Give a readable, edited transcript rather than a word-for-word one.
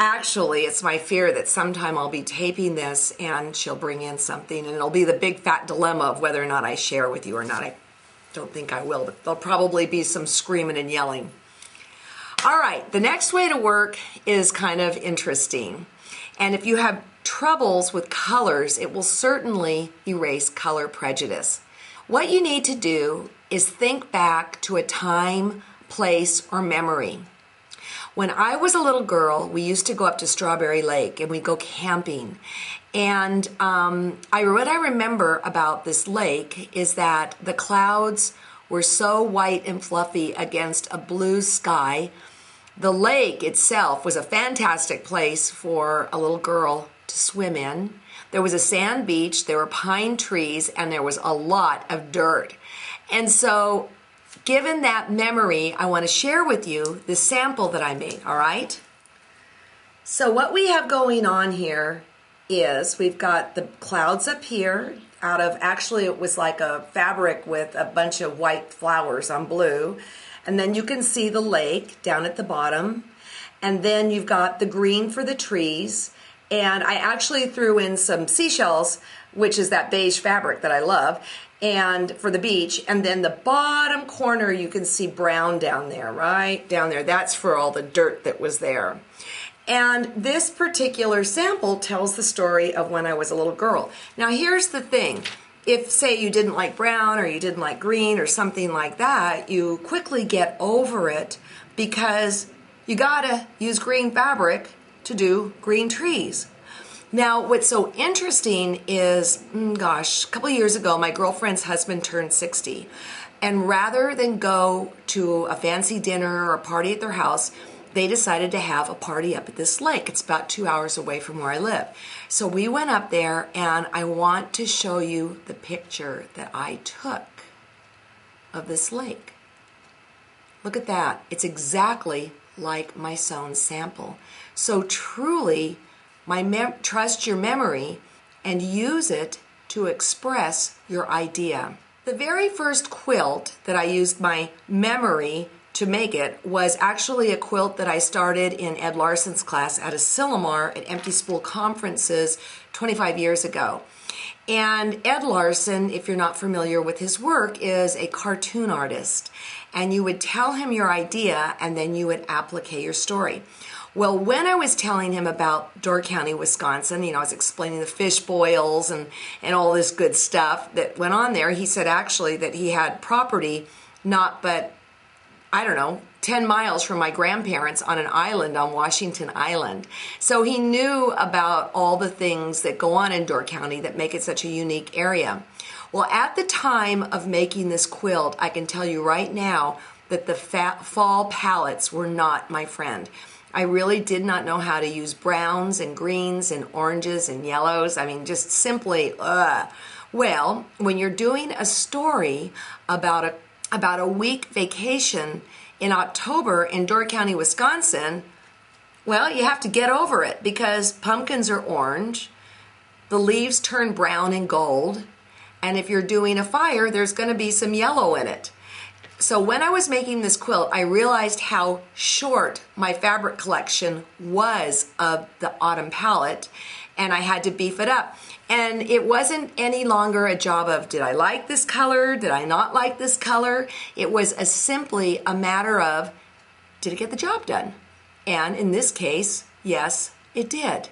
Actually, it's my fear that sometime I'll be taping this and she'll bring in something and it'll be the big fat dilemma of whether or not I share with you or not. I don't think I will, but there'll probably be some screaming and yelling. All right, the next way to work is kind of interesting. And if you have troubles with colors, it will certainly erase color prejudice. What you need to do is think back to a time, place, or memory. When I was a little girl, we used to go up to Strawberry Lake and we'd go camping. And what I remember about this lake is that the clouds were so white and fluffy against a blue sky. The lake itself was a fantastic place for a little girl to swim in. There was a sand beach, there were pine trees, and there was a lot of dirt. And so, given that memory, I want to share with you the sample that I made, all right? So what we have going on here is we've got the clouds up here out of, actually it was like a fabric with a bunch of white flowers on blue. And then you can see the lake down at the bottom. And then you've got the green for the trees. And I actually threw in some seashells, which is that beige fabric that I love, and for the beach. And then the bottom corner, you can see brown down there, right down there. That's for all the dirt that was there. And this particular sample tells the story of when I was a little girl. Now here's the thing. If, say, you didn't like brown or you didn't like green or something like that, you quickly get over it because you gotta use green fabric to do green trees. Now, what's so interesting is, a couple of years ago, my girlfriend's husband turned 60. And rather than go to a fancy dinner or a party at their house, they decided to have a party up at this lake. It's about 2 hours away from where I live. So we went up there, and I want to show you the picture that I took of this lake. Look at that. It's exactly like my sewn sample. So truly, trust your memory and use it to express your idea. The very first quilt that I used my memory to make it was actually a quilt that I started in Ed Larson's class at Asilomar at Empty Spool Conferences 25 years ago. And Ed Larson, if you're not familiar with his work, is a cartoon artist. And you would tell him your idea and then you would applique your story. Well, when I was telling him about Door County, Wisconsin, I was explaining the fish boils and all this good stuff that went on there, he said actually that he had property not but, 10 miles from my grandparents on an island on Washington Island. So he knew about all the things that go on in Door County that make it such a unique area. Well, at the time of making this quilt, I can tell you right now that the fall palettes were not my friend. I really did not know how to use browns and greens and oranges and yellows. Just simply, Well, when you're doing a story about a week vacation in October in Door County, Wisconsin, well, you have to get over it because pumpkins are orange, the leaves turn brown and gold, and if you're doing a fire, there's going to be some yellow in it. So when I was making this quilt, I realized how short my fabric collection was of the autumn palette, and I had to beef it up. And it wasn't any longer a job of, did I like this color? Did I not like this color? It was simply a matter of, did it get the job done? And in this case, yes, it did.